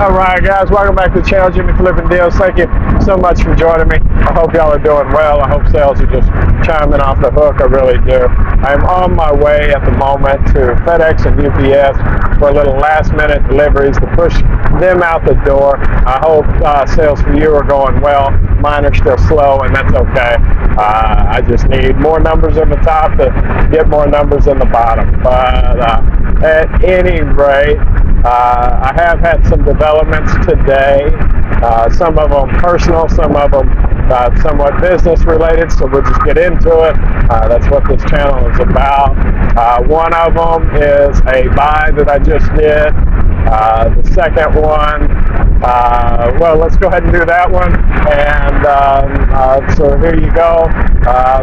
Alright guys, welcome back to the channel, Jimmy Flipping Deals. Thank you so much for joining me. I hope y'all are doing well. I hope sales are just chiming off the hook. I really do. I'm on my way at the moment to FedEx and UPS for a little last minute deliveries to push them out the door. I hope sales for you are going well. Mine are still slow, and that's okay. I just need more numbers in the top to get more numbers in the bottom. But at any rate, I have had some developments today, some of them personal, some of them somewhat business related, so we'll just get into it. That's what this channel is about. One of them is a buy that I just did. The second one, well, let's go ahead and do that one. And so here you go.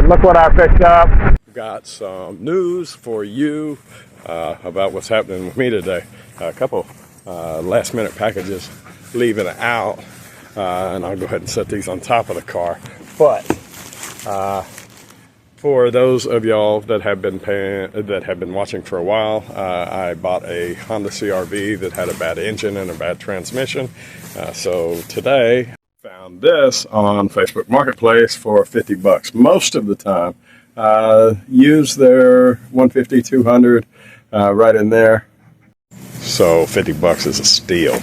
Look what I picked up. Got some news for you about what's happening with me today. A couple last minute packages leaving out, and I'll go ahead and set these on top of the car. But for those of y'all that have been watching for a while, I bought a Honda CR-V that had a bad engine and a bad transmission. So today found this on Facebook Marketplace for 50 bucks. Most of the time use their 150, 200 right in there. So 50 bucks is a steal.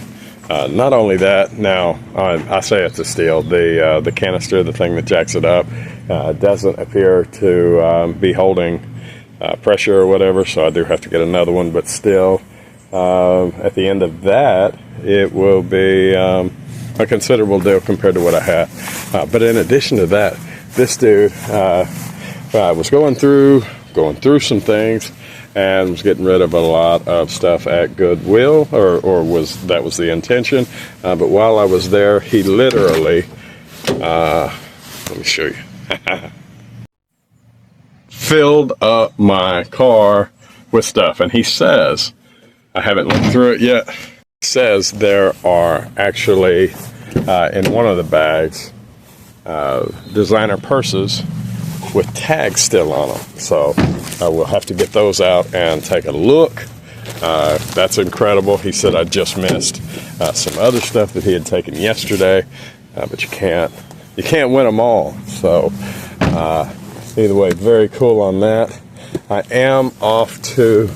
Not only that, now I say it's a steal. The canister, the thing that jacks it up, doesn't appear to be holding pressure or whatever, so I do have to get another one. But still, at the end of that, it will be a considerable deal compared to what I had. But in addition to that, this dude was going through some things and was getting rid of a lot of stuff at Goodwill, or was the intention. But while I was there, he literally, let me show you, filled up my car with stuff. And he says, I haven't looked through it yet, says there are actually, in one of the bags, designer purses with tags still on them. So we'll have to get those out and take a look. That's incredible. He said I just missed some other stuff that he had taken yesterday, but you can't win them all. So either way, very cool on that. I am off to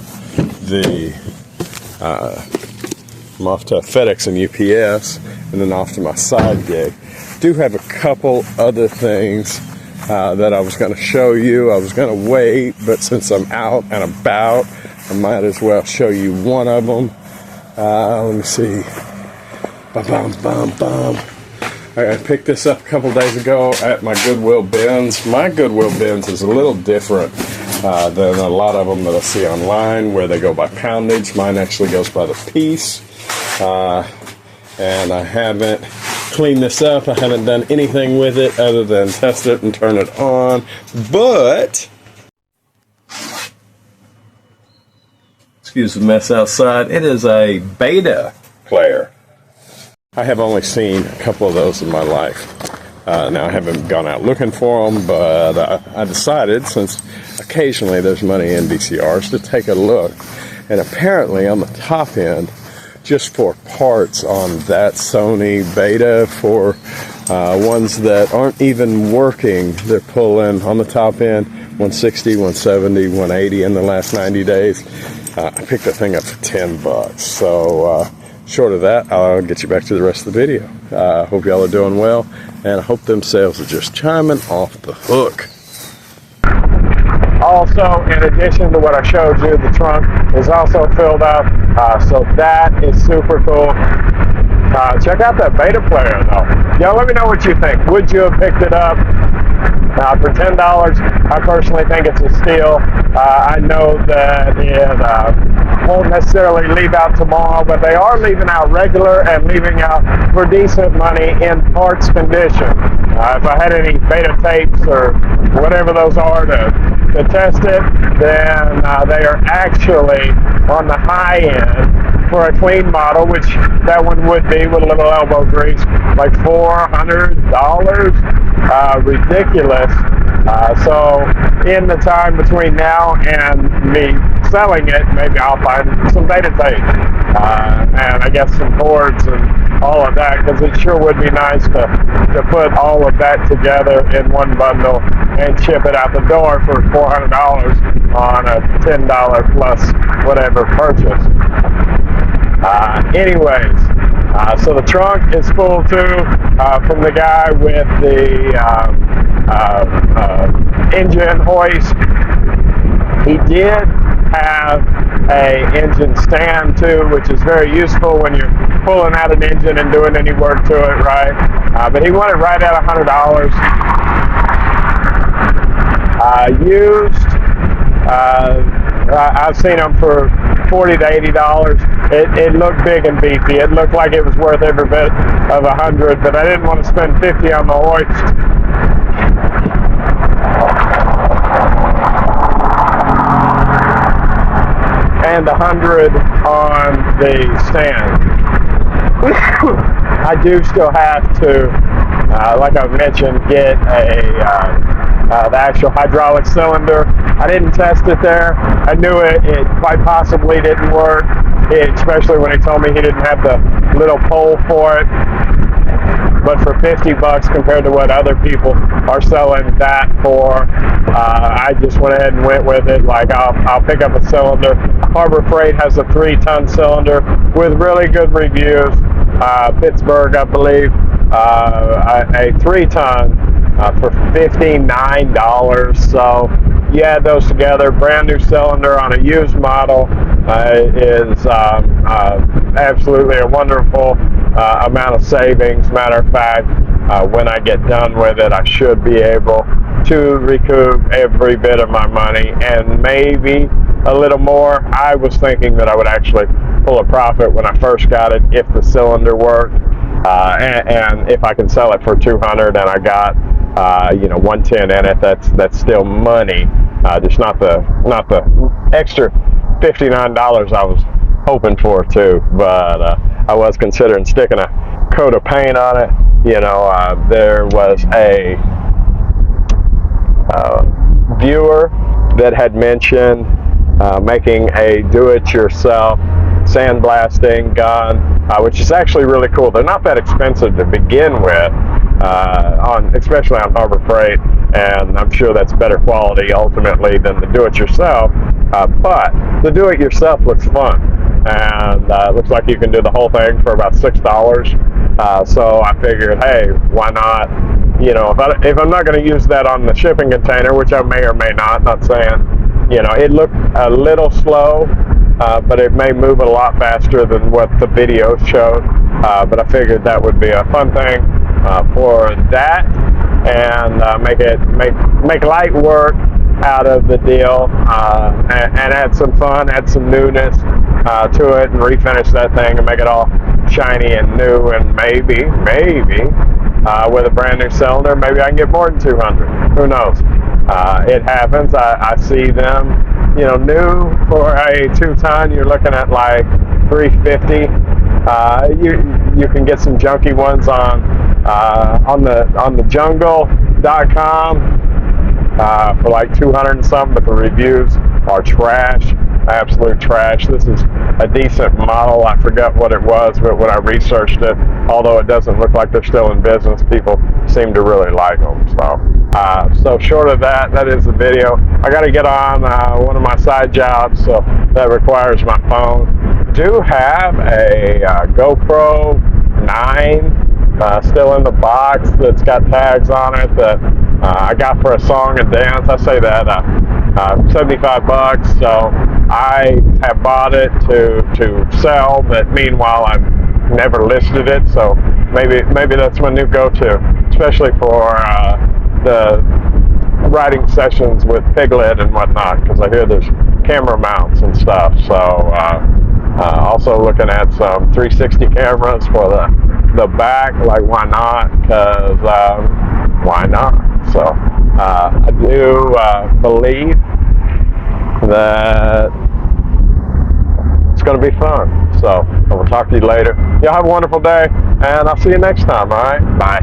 FedEx and UPS, and then off to my side gig. Do have a couple other things that I was going to show you. I was going to wait, but since I'm out and about, I might as well show you one of them. Let me see. I picked this up a couple days ago at my Goodwill bins. My Goodwill bins is a little different than a lot of them that I see online, where they go by poundage. Mine actually goes by the piece. And I haven't cleaned this up. I haven't done anything with it other than test it and turn it on. But, excuse the mess outside, it is a beta player. I have only seen a couple of those in my life. Now, I haven't gone out looking for them, but I decided, since occasionally there's money in VCRs, to take a look. And apparently on the top end, just for parts on that Sony beta, for ones that aren't even working, they're pulling on the top end 160, 170, 180 in the last 90 days. I picked the thing up for 10 bucks. So short of that, I'll get you back to the rest of the video. Hope y'all are doing well, and I hope them sales are just chiming off the hook. Also, in addition to what I showed you, the trunk is also filled up, so that is super cool. Check out that beta player, though. Y'all let me know what you think. Would you have picked it up for $10? I personally think it's a steal. I know that it won't necessarily leave out tomorrow, but they are leaving out regular and leaving out for decent money in parts condition. If I had any beta tapes or whatever those are to test it, then they are actually on the high end for a clean model, which that one would be with a little elbow grease, like $400. Ridiculous. So in the time between now and me selling it, maybe I'll find some beta tape. and I guess some cords and all of that, because it sure would be nice to put all of that together in one bundle and ship it out the door for $400 on a $10 plus whatever purchase. So the trunk is full too, from the guy with the engine hoist. He did have a engine stand too, which is very useful when you're pulling out an engine and doing any work to it, right? But he wanted right at $100. Used, I've seen them for $40 to $80. It looked big and beefy. It looked like it was worth every bit of $100, but I didn't want to spend $50 on the hoist. And $100 on the stand. I do still have to, like I mentioned, get the actual hydraulic cylinder. I didn't test it there. I knew it quite possibly didn't work, especially when he told me he didn't have the little pole for it. But for $50 compared to what other people are selling that for, I just went ahead and went with it. Like I'll pick up a cylinder. Harbor Freight has a 3-ton cylinder with really good reviews. Pittsburgh, I believe, a 3-ton for $59. So you add those together, brand new cylinder on a used model is absolutely a wonderful amount of savings. Matter of fact, when I get done with it, I should be able to recoup every bit of my money and maybe a little more. I was thinking that I would actually pull a profit when I first got it if the cylinder worked, and if I can sell it for $200 and I got $110 in it, that's still money. Just not the extra $59 I was hoping for too, but I was considering sticking a coat of paint on it. There was a viewer that had mentioned making a do-it-yourself sandblasting gun, which is actually really cool. They're not that expensive to begin with, especially on Harbor Freight, and I'm sure that's better quality ultimately than the do-it-yourself. But the do-it-yourself looks fun, and it looks like you can do the whole thing for about $6. So I figured, hey, why not? If I'm not going to use that on the shipping container, which I may or may not saying, it looked a little slow, but it may move a lot faster than what the video showed. But I figured that would be a fun thing for that, and make light work out of the deal, and add some fun, add some newness to it, and refinish that thing and make it all shiny and new, and maybe with a brand new cylinder, maybe I can get more than $200. Who knows? It happens. I see them. New for a 2-ton, you're looking at like $350. You can get some junky ones on the jungle.com for like $200 and something, but the reviews are trash. Absolute trash. This is a decent model. I forgot what it was, but when I researched it, although it doesn't look like they're still in business, people seem to really like them. So short of that is the video. I got to get on one of my side jobs, so that requires my phone. Do have a GoPro 9 still in the box that's got tags on it that I got for a song and dance. I say that $75. So I have bought it to sell, but meanwhile I've never listed it. So maybe that's my new go-to, especially for the riding sessions with Piglet and whatnot, because I hear there's camera mounts and stuff. So also looking at some 360 cameras for the back. Like, why not? Because why not? So I do believe that it's going to be fun. So I will talk to you later. Y'all have a wonderful day, and I'll see you next time. All right, bye.